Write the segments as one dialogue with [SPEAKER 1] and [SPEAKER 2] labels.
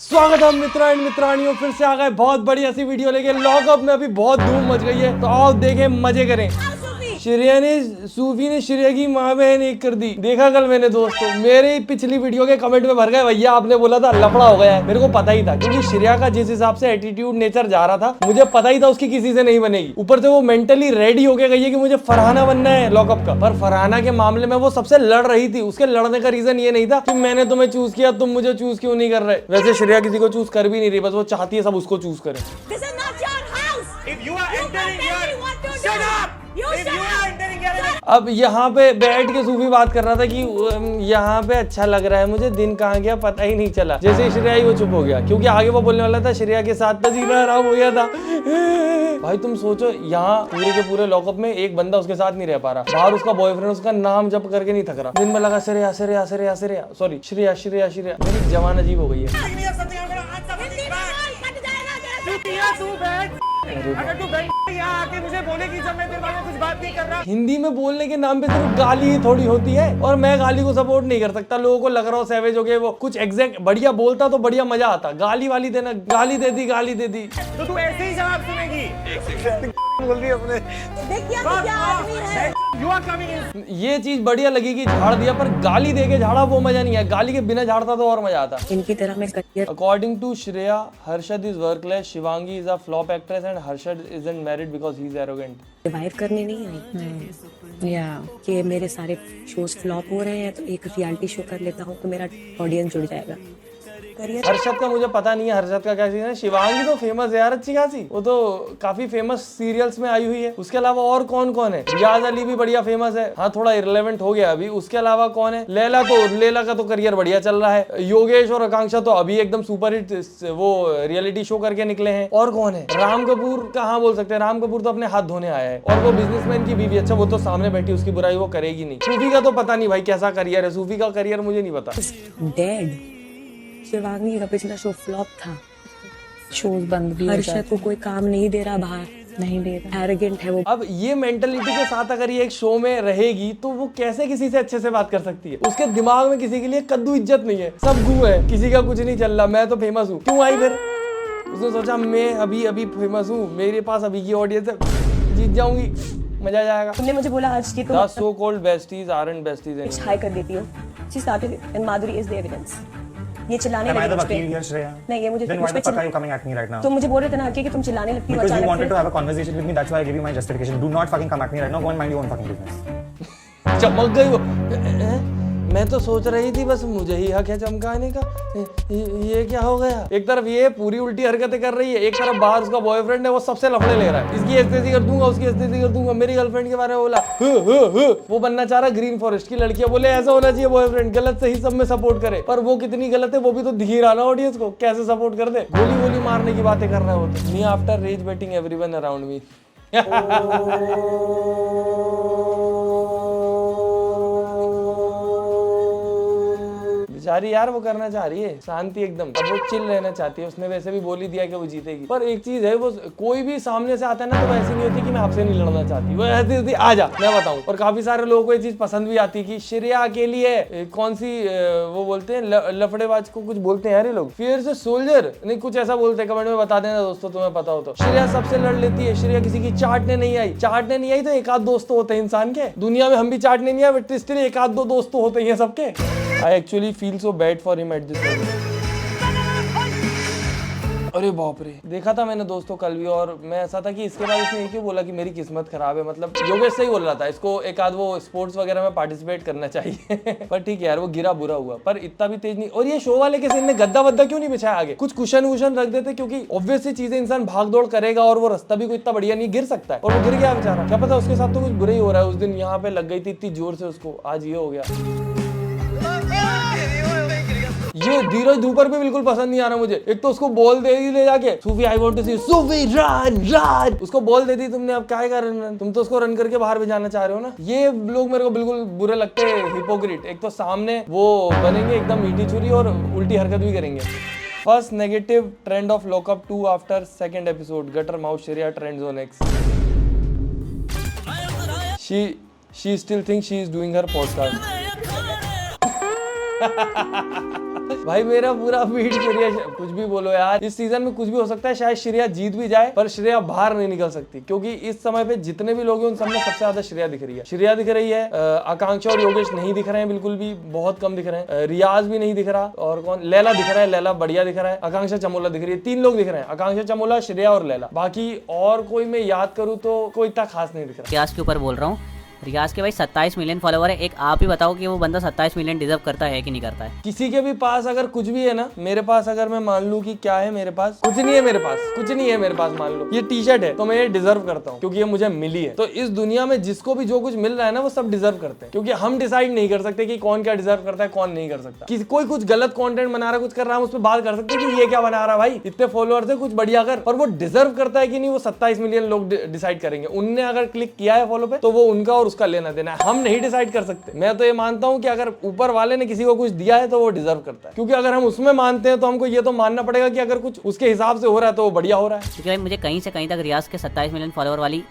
[SPEAKER 1] स्वागत है मित्रों एंड मित्रानियों, फिर से आ गए बहुत बढ़िया सी वीडियो लेके। लॉकअप में अभी बहुत धूम मच गई है, तो आओ देखें, मजे करें। सूफी ने श्रेया की माँ बहन एक कर दी। देखा कल मैंने दोस्तों, मेरे पिछली वीडियो के कमेंट में भर गए, भैया आपने बोला था लफड़ा हो गया है। मेरे को पता ही था, क्योंकि श्रेया का जिस हिसाब से एटीट्यूड नेचर जा रहा था, मुझे पता ही था उसकी किसी से नहीं बनेगी। ऊपर से वो मेंटली रेडी होके गई है कि मुझे फरहाना बनना है लॉकअप का। पर फरहाना के मामले में वो सबसे लड़ रही थी। उसके लड़ने का रीजन ये नहीं था कि मैंने तुम्हें चूज किया, तुम मुझे चूज क्यों नहीं कर रहे। वैसे श्रेया किसी को चूज कर भी नहीं रही, बस वो चाहती है सब उसको चूज करें। अब यहाँ पे बैठ के सूफी बात कर रहा था कि यहाँ पे अच्छा लग रहा है मुझे, दिन कहाँ गया पता ही नहीं चला। जैसे श्रेया ही वो चुप हो गया, क्योंकि आगे वो बोलने वाला था श्रेया के साथ तो जीना आराम हो गया था। भाई तुम सोचो, यहाँ पूरे के पूरे लॉकअप में एक बंदा उसके साथ नहीं रह पा रहा। बाहर उसका बॉयफ्रेंड उसका नाम जप करके नहीं थक रहा। दिन में लगा श्रेया श्रेया श्रेया श्रेया, सॉरी श्रेया श्रेया श्रेया। मेरी जवान अजीब हो गई है।
[SPEAKER 2] अगर तू यहाँ आके मुझे बोलेगी जब मैं तेरे बारे में कुछ बात नहीं कर रहा।
[SPEAKER 1] हिंदी में बोलने के नाम पे सिर्फ गाली ही थोड़ी होती है, और मैं गाली को सपोर्ट नहीं कर सकता। लोगों को लग रहा हो सैवेज हो गए, वो कुछ एग्जैक्ट बढ़िया बोलता तो बढ़िया मजा आता। गाली वाली देना, गाली दे दी गाली दे दी,
[SPEAKER 2] तो तू ऐसे ही जवाब सुनेगी। बोल रही अपने
[SPEAKER 1] ये चीज बढ़िया लगेगी, झाड़ दिया, पर गाली दे के झाड़ा वो मजा नहीं है। गाली के बिना झाड़ता तो और मजा आता।
[SPEAKER 3] इनकी तरह मैं career.
[SPEAKER 1] According to Shreya, Harshad is workless, Shivangi is a flop actress and Harshad isn't married because he is arrogant.
[SPEAKER 3] Revive करने नहीं आई या कि मेरे सारे शोज फ्लॉप हो रहे हैं, तो एक रियलिटी शो कर लेता हूँ तो मेरा ऑडियंस जुड़ जाएगा।
[SPEAKER 1] हर्षद का मुझे पता नहीं है, हर्षद का क्या सीन है। शिवांगी तो फेमस है यार, अच्छी खासी, वो तो काफी फेमस सीरियल्स में आई हुई है। उसके अलावा और कौन कौन है? रियाज अली भी बढ़िया फेमस है, हाँ थोड़ा इररिलेवेंट हो गया अभी। उसके अलावा कौन है? लेला का तो करियर बढ़िया चल रहा है। योगेश और आकांक्षा तो अभी एकदम सुपर हिट वो रियलिटी शो करके निकले हैं। और कौन है? राम कपूर का हाँ बोल सकते हैं, राम कपूर तो अपने हाथ धोने आया है, और वो बिजनेसमैन की बीवी। अच्छा वो तो सामने बैठी, उसकी बुराई वो करेगी नहीं। सूफी का तो पता नहीं भाई कैसा करियर है, सूफी का करियर मुझे नहीं पता।
[SPEAKER 3] डेड। शिवांगी का पिछला शो फ्लॉप था, शोज बंद भी। हर्षद को कोई काम नहीं दे रहा, बाहर नहीं दे रहा, एरोगेंट है वो।
[SPEAKER 1] अब ये मेंटलिटी के साथ अगर ये एक शो में रहेगी तो वो कैसे किसी से अच्छे से बात कर सकती है? उसके दिमाग में किसी के लिए कद्दू इज्जत नहीं है, सब गू है, किसी का कुछ नहीं चल रहा। मैं तो फेमस हूँ, क्यों आई फिर? उसने सोचा मैं अभी फेमस हूँ, मेरे पास अभी की ऑडियंस है, जीत जाऊंगी, मजा जाएगा।
[SPEAKER 3] तुमने मुझे बोला आज की तो
[SPEAKER 1] so called besties aren't besties
[SPEAKER 3] high कर देती हो। She started and Madhuri is the evidence. ये चिल्लाने लगी मुझ पे। नहीं ये मुझे
[SPEAKER 2] Then why the fuck are you coming at me right now?
[SPEAKER 3] तुम मुझे बोल रहे थे ना कि तुम चिल्लाने लगती हो
[SPEAKER 2] Because you
[SPEAKER 3] अचानक
[SPEAKER 2] wanted
[SPEAKER 3] से।
[SPEAKER 2] to have a conversation with me, that's why I gave you my justification. Do not fucking come at me right now. Go and mind your own fucking business.
[SPEAKER 1] चमक गई वो। मैं तो सोच रही थी बस मुझे ही हक है चमकाने का। ये क्या हो गया? एक तरफ ये पूरी उल्टी हरकतें कर रही है, एक तरफ बाहर उसका बॉयफ्रेंड है, वो सबसे लफड़े ले रहा है। इसकी एस्तेसी कर दूंगा, उसकी एस्तेसी कर दूंगा। मेरी गर्लफ्रेंड के बारे में बोला वो बनना चाह रहा ग्रीन फॉरेस्ट की लड़कियां, बोले ऐसा होना चाहिए बॉयफ्रेंड, गलत सही सब में सपोर्ट करे। पर वो कितनी गलत है वो भी तो दिख ही रहा ना ऑडियंस को, कैसे सपोर्ट कर दे। गोली गोली मारने की बातें कर रहा है वो तो। Me after rage baiting everyone around me. बेचारी यार वो करना चाह रही है शांति एकदम, अब वो चिल रहना चाहती है। उसने वैसे भी बोल ही दिया कि वो जीतेगी। पर एक चीज है, वो कोई भी सामने से आता है ना तो वैसे नहीं होती कि मैं आपसे नहीं लड़ना चाहती, वो ऐसी होती आ जा मैं बताऊं। और काफी सारे लोगों को ये चीज पसंद भी आती है कि श्रेया अकेली है, कौन सी वो बोलते हैं लफड़ेबाज को कुछ बोलते हैं यार ये लोग, फियर सोल्जर नहीं कुछ ऐसा बोलते हैं। कमेंट में बता देना दोस्तों तुम्हें पता हो तो। श्रेया सबसे लड़ लेती है, श्रेया किसी की चाटने नहीं आई। चाटने नहीं आई तो एक आध दोस्त होते हैं इंसान के, दुनिया में हम भी चाटने नहीं आए, बट स्टिल एक आध दो दोस्त होते हैं सबके। I actually feel so bad for him at this moment. अरे बाप रे, देखा था मैंने दोस्तों कल भी, और मैं ऐसा था कि इसके बाद इसने ये क्यों बोला कि मेरी किस्मत खराब है। मतलब योगेश सही बोल रहा था, इसको एक आध वो स्पोर्ट्स वगैरह में पार्टिसिपेट करना चाहिए। पर ठीक है यार, वो गिरा बुरा हुआ, पर इतना भी तेज नहीं। और ये शो वाले के सीन में गद्दा वद्दा क्यों नहीं बिछाया आगे? कुछ कुशन वुशन रख देते, क्योंकि ऑब्वियसली चीजें इंसान भाग दौड़ करेगा और वो रास्ता भी कोई इतना बढ़िया नहीं, गिर सकता है। और वो गिर गया बेचारा, क्या पता उसके साथ तो कुछ बुरा ही हो रहा है। उस दिन यहाँ पे लग गई थी इतनी जोर से उसको, आज ये हो गया। ये धीरज धूपर भी बिल्कुल पसंद नहीं आ रहा मुझे। एक तो उसको बॉल दे दी ले जाके, Sufi I want to see Sufi run run, उसको बॉल दे दी तुमने, अब क्या कर रन? तुम तो उसको रन करके बाहर भी जाना चाह रहे हो ना। ये लोग मेरे को बिल्कुल बुरे लगते हैं, हिपोक्रेट। एक तो सामने वो बनेंगे एकदम मीठी छुरी और उल्टी हरकत भी करेंगे। First negative trend of lockup 2 after second episode, gutter mouth Shreya trends on x. She still thinks she is doing her podcast. भाई मेरा पूरा फीड श्रेया, कुछ भी बोलो यार, इस सीजन में कुछ भी हो सकता है, शायद श्रेया जीत भी जाए पर श्रेया बाहर नहीं निकल सकती, क्योंकि इस समय पे जितने भी लोग हैं उन सब में सबसे ज्यादा श्रेया दिख रही है। श्रेया दिख रही है, आकांक्षा और योगेश नहीं दिख रहे हैं, बिल्कुल भी, बहुत कम दिख रहे हैं। रियाज भी नहीं दिख रहा, और कौन, लैला दिख रहा है, लैला बढ़िया दिख रहा है, आकांक्षा चमोला दिख रही है, 3 लोग दिख रहे हैं, आकांक्षा चमोला, श्रेया और लैला। बाकी और कोई मैं याद करूँ तो कोई इतना खास नहीं दिख रहा।
[SPEAKER 4] रियाज के ऊपर बोल रहा हूँ, रियाज के भाई 27 मिलियन फॉलोवर है। एक आप ही बताओ कि वो बंदा 27 मिलियन डिजर्व करता है कि नहीं करता है।
[SPEAKER 1] किसी के भी पास अगर कुछ भी है ना, मेरे पास अगर मैं मान लूं कि क्या है मेरे पास, कुछ नहीं है मेरे पास, कुछ नहीं है मेरे पास, मान लो ये टी शर्ट है तो मैं ये डिजर्व करता हूँ क्योंकि ये मुझे मिली है। तो इस दुनिया में जिसको भी जो कुछ मिल रहा है ना वो सब डिजर्व करते हैं, क्योंकि हम डिसाइड नहीं कर सकते कि कौन क्या डिजर्व करता है कौन नहीं कर सकता। किसी कोई कुछ गलत कंटेंट बना रहा है, कुछ कर रहा है, उस पर बात कर सकते हैं कि ये क्या बना रहा है भाई, इतने फॉलोअर्स है, कुछ बढ़िया कर। पर वो डिजर्व करता है कि नहीं वो 27 मिलियन लोग डिसाइड करेंगे। उनने अगर क्लिक किया है फॉलो पे तो वो उनका और उसका लेना देना है, हम नहीं डिसाइड कर सकते। मैं तो ये मानता हूँ कि अगर ऊपर वाले ने किसी को कुछ दिया है तो वो डिजर्व करता है, क्योंकि अगर हम उसमें मानते हैं तो हमको ये तो मानना पड़ेगा कि अगर कुछ उसके हिसाब से हो रहा है तो वो बढ़िया हो रहा है।
[SPEAKER 4] क्योंकि भाई मुझे कहीं से कहीं तक रियाज के 27 मिलियन फॉलोवर वाली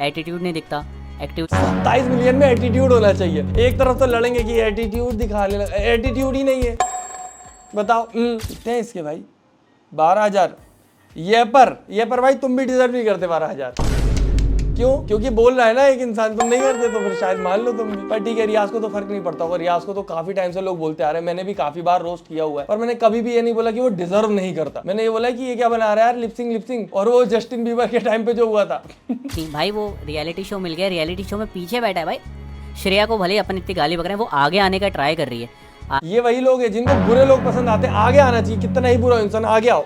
[SPEAKER 4] एटीट्यूड नहीं दिखता। एक्टिव
[SPEAKER 1] 27 मिलियन में एटीट्यूड होना चाहिए। एक तरफ तो लड़ेंगे कि एटीट्यूड दिखाने लगा, एटीट्यूड ही नहीं है। बताओ कितने हैं इसके भाई? 12,000। ये पर भाई तुम भी डिजर्व नहीं करते 12,000। क्यों? क्योंकि बोल रहा है ना एक इंसान, तुम नहीं करते तो फिर शायद मान लो तुम भी। पर ठीक है, रियाज को तो फर्क नहीं पड़ता होगा। रियाज को तो काफी टाइम से लोग बोलते आ रहे हैं, मैंने भी काफी बार रोस्ट किया हुआ है, और मैंने कभी भी ये नहीं बोला कि वो डिजर्व नहीं करता। मैंने ये बोला कि ये क्या बना रहा है यार, लिपसिंग, और वो जस्टिन बीबर के टाइम पे जो हुआ था।
[SPEAKER 4] भाई वो रियलिटी शो मिल गया, रियलिटी शो में पीछे बैठा है भाई। श्रेया को भले ही अपन इतनी गाली बक रहे हैं, वो आगे आने का ट्राई कर रही है।
[SPEAKER 1] ये वही लोग हैं जिनको बुरे लोग पसंद आते हैं। आगे आना चाहिए, कितना ही बुरा इंसान आगे आओ।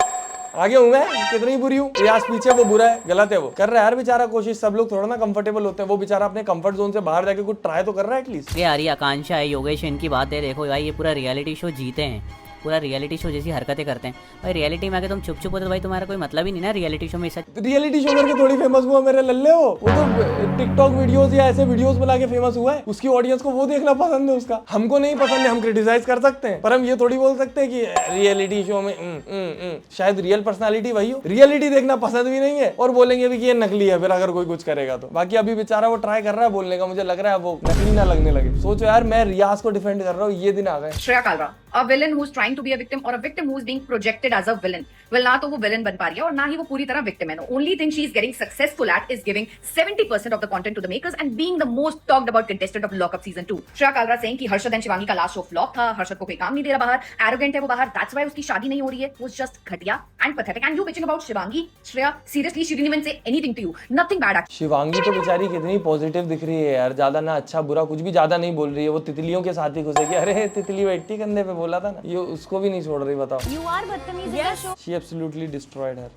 [SPEAKER 1] आगे हूँ मैं, कितनी बुरी हूँ। रियाज पीछे, वो बुरा है, गलत है, वो कर रहा है यार बेचारा कोशिश। सब लोग थोड़ा ना कंफर्टेबल होते हैं, वो बेचारा अपने कंफर्ट जोन से बाहर जाके कुछ ट्राई तो कर रहा है एटलीस्ट।
[SPEAKER 4] ये आ रही आकांक्षा है, योगेश, इनकी बात है। देखो भाई ये पूरा रियलिटी शो जीते हैं, पूरा रियलिटी शो जैसी हरकतें करते हैं भाई। रियलिटी में आके तुम चुप होते तो भाई तुम्हारा कोई मतलब ही नहीं ना रियलिटी शो में।
[SPEAKER 1] रियलिटी शो करके थोड़ी फेमस हुआ मेरे लल्ले हो। वो तो टिकटॉक वीडियोस या ऐसे वीडियोस बना के फेमस हुआ है। उसकी ऑडियंस को वो देखना पसंद है, उसका हमको नहीं पसंद है। हम क्रिटिसाइज कर सकते हैं पर हम ये थोड़ी बोल सकते हैं कि रियलिटी शो में शायद रियल पर्सनालिटी वही हो। रियलिटी देखना पसंद भी नहीं है और बोलेंगे भी कि ये नकली है फिर अगर कोई कुछ करेगा तो। बाकी अभी बेचारा वो ट्राई कर रहा है बोलने का, मुझे लग रहा है वो नकली ना लगने लगे। सोचो यार, मैं रियाज को डिफेंड कर रहा हूँ, ये दिन आ गए।
[SPEAKER 5] Shreya Kalra, a villain who's trying to be a victim or a victim who's being projected as a villain. Well, ना तो वो villain बन पा रही है और ना ही वो पूरी तरह victim है. The only thing she's getting successful at is giving 70% of the content to the makers and being the most talked about contestant of Lock Up Season 2. Shreya Kalra saying कि हर्षद एंड शिवांगी का लास्ट शो फ्लॉप था, हर्षद को कोई काम नहीं दे रहा बाहर, arrogant है वो बाहर, that's why उसकी शादी नहीं हो रही है, was just घटिया and pathetic. And you bitching about Shivangi, Shreya, seriously she didn't even say anything to you, nothing bad actually.
[SPEAKER 1] Shivangi तो बेचारी कितनी पॉजिटिव दिख रही है यार, ज्यादा ना अच्छा बुरा कुछ भी ज्यादा नहीं बोल रही है। वो तितलियों के साथ ही घुसेगी, अरे तितली बैठी कंधे पे, बोला था ना, ये उसको भी नहीं छोड़ रही। बताओ,
[SPEAKER 3] You are बदतमीज in the show.
[SPEAKER 1] she absolutely destroyed her.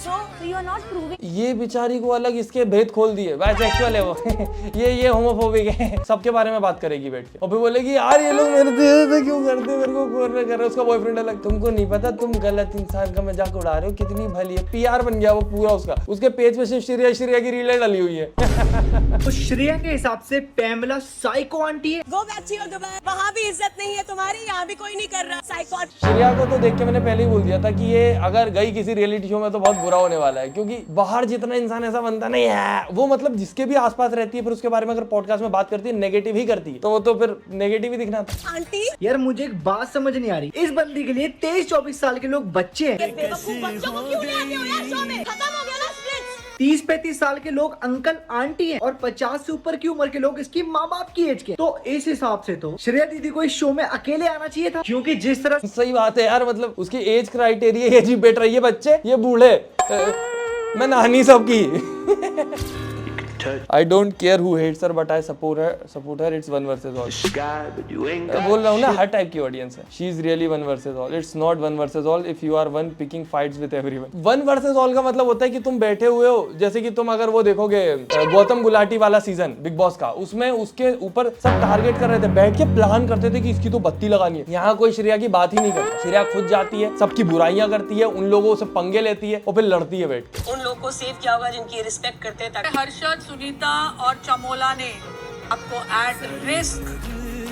[SPEAKER 3] So you are not proving.
[SPEAKER 1] ये बेचारी को अलग इसके भेद खोल दिए, बाइसेक्सुअल है वो। ये होमोफोबिक है, सबके बारे में बात करेगी बैठ के, और फिर बोलेगी यार ये लोग मेरे से क्यों करते, मेरे को कॉर्नर कर रहे हो। उसका बॉयफ्रेंड अलग, तुमको नहीं पता, तुम गलत इंसान का मजाक उड़ा रहे हो, कितनी भली है। पीआर बन गया वो पूरा उसका, उसके पेज पे सिर्फ श्रेया की रीलें डली हुई है।
[SPEAKER 6] तो श्रेया के हिसाब से पैमला साइको आंटी है।
[SPEAKER 7] Go back to your Dubai. वहाँ भी इज्जत नहीं है तुम्हारी, यहाँ भी कोई नहीं कर रहा। साइको।
[SPEAKER 1] श्रेया को तो देख के मैंने पहले ही बोल दिया था कि ये अगर गई किसी रियलिटी शो में तो बहुत बुरा होने वाला है, क्योंकि बाहर जितना इंसान ऐसा बनता नहीं है, वो मतलब जिसके भी आसपास रहती है फिर उसके बारे में अगर पॉडकास्ट में बात करती है नेगेटिव ही करती है, तो वो तो फिर नेगेटिव ही दिखना था।
[SPEAKER 7] आंटी
[SPEAKER 6] यार मुझे एक बात समझ नहीं आ रही, इस बंदी के लिए 23-24 साल के लोग बच्चे हैं,
[SPEAKER 7] बेवकूफ बच्चों को क्यों ले आते हो यार शो में? खत्म हो गया ना स्प्लिट्स।
[SPEAKER 6] 30-35 साल के लोग अंकल आंटी हैं और 50 से ऊपर की उम्र के लोग इसकी माँ बाप की एज के। तो इस हिसाब से तो श्रेया दीदी को इस शो में अकेले आना चाहिए था, क्योंकि जिस तरह
[SPEAKER 1] सही बात है यार, मतलब उसकी एज क्राइटेरिया एज ही बेटर है। ये बच्चे, ये बूढ़े, मैं नानी सबकी। I don't care who hates her, but I support her. It's one versus all. बोल रहा हूँ ना, हर टाइप की ऑडियंस है। She is really one versus all. It's not one versus all if you are one picking fights with everyone. One versus all का मतलब होता है कि तुम बैठे हुए हो, जैसे कि तुम अगर वो देखोगे गौतम गुलाटी वाला सीजन बिग बॉस का, उसमें उसके ऊपर सब टारगेट कर रहे थे, बैठ के प्लान करते थे कि इसकी तो बत्ती लगानी है। यहाँ कोई श्रेया की बात ही नहीं करता। श्रेया खुद जाती है, सबकी बुराइयां करती है, उन लोगों से पंगे लेती है और फिर लड़ती है बैठ के।
[SPEAKER 7] उन लोगों को सेव किया होगा जिनकी रिस्पेक्ट करते हैं। हर्षद, सुनीता और चमोला ने आपको एट रिस्क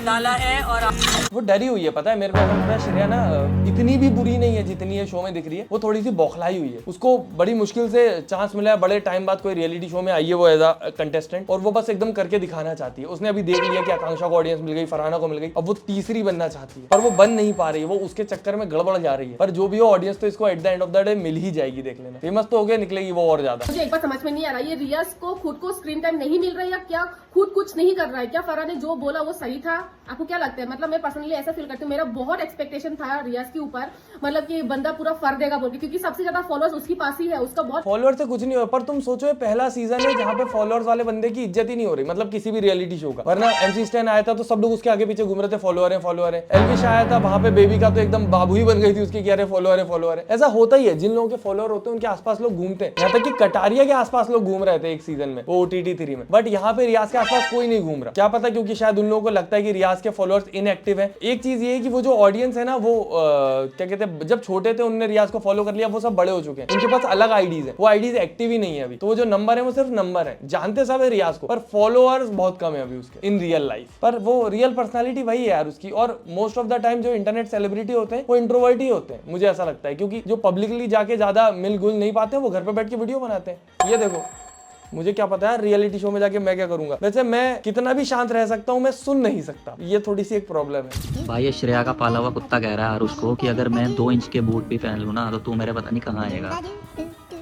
[SPEAKER 7] डाला है और
[SPEAKER 1] वो डरी हुई है, पता है मेरे को ऐसा लग रहा है श्रेया ना इतनी भी बुरी नहीं है जितनी ये शो में दिख रही है। वो थोड़ी सी बौखलाई हुई है, उसको बड़ी मुश्किल से चांस मिला है, बड़े टाइम बाद कोई रियलिटी शो में आई है वो एज अ कंटेस्टेंट, और वो बस एकदम करके दिखाना चाहती है। उसने अभी देख लिया कि आकांक्षा को ऑडियंस मिल गई, फरहाना को मिल गई, अब वो तीसरी बनना चाहती है पर वो बन नहीं पा रही है, वो उसके चक्कर में गड़बड़ जा रही है। पर जो भी हो ऑडियंस तो इसको at the end of the day मिल ही जाएगी, देख लेना। फेमस तो हो गया, निकलेगी वो और ज्यादा।
[SPEAKER 8] मुझे एक बार समझ में नहीं आ रहा ये रियाज को खुद को स्क्रीन टाइम नहीं मिल रहा है या क्या खुद कुछ नहीं कर रहा है, क्या फरहान ने जो बोला वो सही था? आपको क्या लगता है? मतलब मैं पर्सनली ऐसा फील करती हूँ, मेरा बहुत एक्सपेक्टेशन था रियाज के ऊपर, मतलब कि बंदा पूरा फर देगा बोल के, क्योंकि सबसे ज्यादा फॉलोअर्स उसके पास ही है, उसका बहुत
[SPEAKER 1] फॉलोअर से कुछ नहीं हो। पर तुम सोचो ये पहला सीजन है जहाँ पे फॉलोअर्स वाले बंदे की इज्जत ही नहीं हो रही, मतलब किसी भी रियलिटी शो का। वरना MC स्टैन आया था तो सब लोग उसके आगे पीछे घूम रहे थे, फॉलोअर है फॉलोअर है। एल्विश आया था, वहां पे बेबी का तो एकदम बाबू ही बन गई थी उसकी, कह रहे फॉलोअर है फॉलोअर है। ऐसा होता ही है, जिन लोगों के फॉलोअर होते हैं उनके आसपास लोग घूमते हैं। यहाँ तक कि कटारिया के आसपास लोग घूम रहे थे एक सीजन में, वो OTT 3 में। बट यहाँ पे रियाज के आसपास कोई नहीं घूम रहा, क्या पता क्योंकि शायद उन लोगों को लगता है कि रियाज के फॉलोअर्स इनएक्टिव है। एक चीज ये है कि वो जो ऑडियंस है ना वो क्या कहते हैं, जब छोटे थे उन्होंने रियाज को फॉलो कर लिया, वो सब बड़े हो चुके हैं, उनके पास अलग आईडीज है, वो आईडीज एक्टिव ही नहीं है अभी। तो वो जो नंबर है वो सिर्फ नंबर है, जानते सब है रियाज को, पर फॉलोअर्स बहुत कम है अभी उसके इन रियल लाइफ। पर वो रियल पर्सनालिटी वही है यार उसकी। और मोस्ट ऑफ द टाइम जो इंटरनेट सेलिब्रिटी होते हैं वो इंट्रोवर्ट ही होते हैं, मुझे ऐसा लगता है, क्योंकि जो पब्लिकली जाके ज्यादा मिल गुल नहीं पाते वो घर पे बैठ के वीडियो बनाते हैं। ये देखो, मुझे क्या पता है रियलिटी शो में जाके मैं क्या करूंगा। वैसे मैं कितना भी शांत रह सकता हूँ, मैं सुन नहीं सकता, ये थोड़ी सी एक प्रॉब्लम है।
[SPEAKER 9] भाई ये श्रेया का पाला हुआ कुत्ता कह रहा है यार उसको कि अगर मैं 2 इंच के बूट भी पहन लूं ना तो तू मेरे पता नहीं कहाँ आएगा।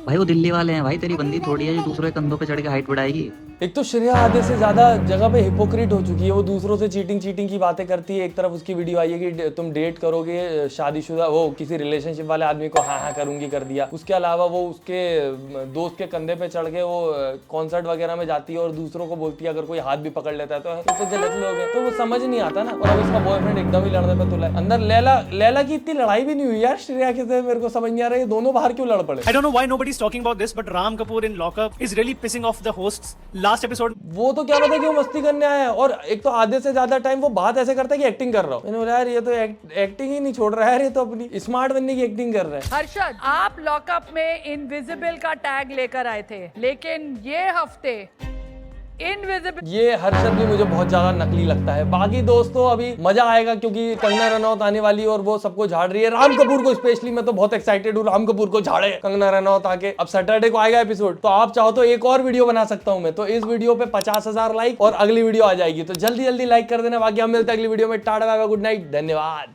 [SPEAKER 9] भाई वो दिल्ली वाले हैं भाई, तेरी बंदी थोड़ी है जो दूसरों के कंधों पे चढ़ के हाइट बढ़ाएगी।
[SPEAKER 1] एक तो श्रेया आधे से ज्यादा जगह पे हिपोक्रेट हो चुकी है, वो दूसरों से चीटिंग की बातें करती है। एक तरफ उसकी वीडियो आई है कि तुम डेट करोगे शादीशुदा, वो किसी रिलेशनशिप वाले आदमी को हाँ करूंगी कर दिया। उसके अलावा वो उसके दोस्त के कंधे पे चढ़ के वो कॉन्सर्ट वगैरह में जाती है और दूसरों को बोलती है अगर कोई हाथ भी पकड़ लेता है तो गलत लोग हैं। तो वो समझ नहीं आता ना। और अब इसका बॉयफ्रेंड एकदम ही लड़ने पे तुला है। अंदर लैला की इतनी लड़ाई भी नहीं हुई यार श्रेया के से, मेरे को समझ नहीं आ रहा है ये दोनों बाहर क्यों लड़ पड़े।
[SPEAKER 10] I don't know why nobody's talking about this, but Ram Kapoor in lockup is really pissing off the hosts. Last episode,
[SPEAKER 1] वो तो क्या पता क्यों मस्ती करने आया है। और एक तो आधे से ज्यादा टाइम वो बात ऐसे करता है कि एक्टिंग कर रहा हो। मैंने बोला यार ये तो एक्टिंग ही नहीं छोड़ रहा है, ये तो अपनी स्मार्ट बनने की एक्टिंग कर रहा है।
[SPEAKER 11] हर्षद, आप लॉकअप में इनविजिबल का टैग लेकर आए थे, लेकिन ये हफ्ते इनविजिबल,
[SPEAKER 1] ये हर्षद भी मुझे बहुत ज्यादा नकली लगता है। बाकी दोस्तों अभी मजा आएगा क्योंकि कंगना रनौत आने वाली है और वो सबको झाड़ रही है। राम कपूर को स्पेशली मैं तो बहुत एक्साइटेड हूँ, राम कपूर को झाड़े कंगना रनौत आके। अब सैटरडे को आएगा एपिसोड, तो आप चाहो तो एक और वीडियो बना सकता हूँ मैं। तो इस वीडियो पे 50,000 लाइक और अगली वीडियो आ जाएगी, तो जल्दी लाइक कर देना। बाकी हम मिलते हैं अगली वीडियो में। Tata bye bye, good night, धन्यवाद।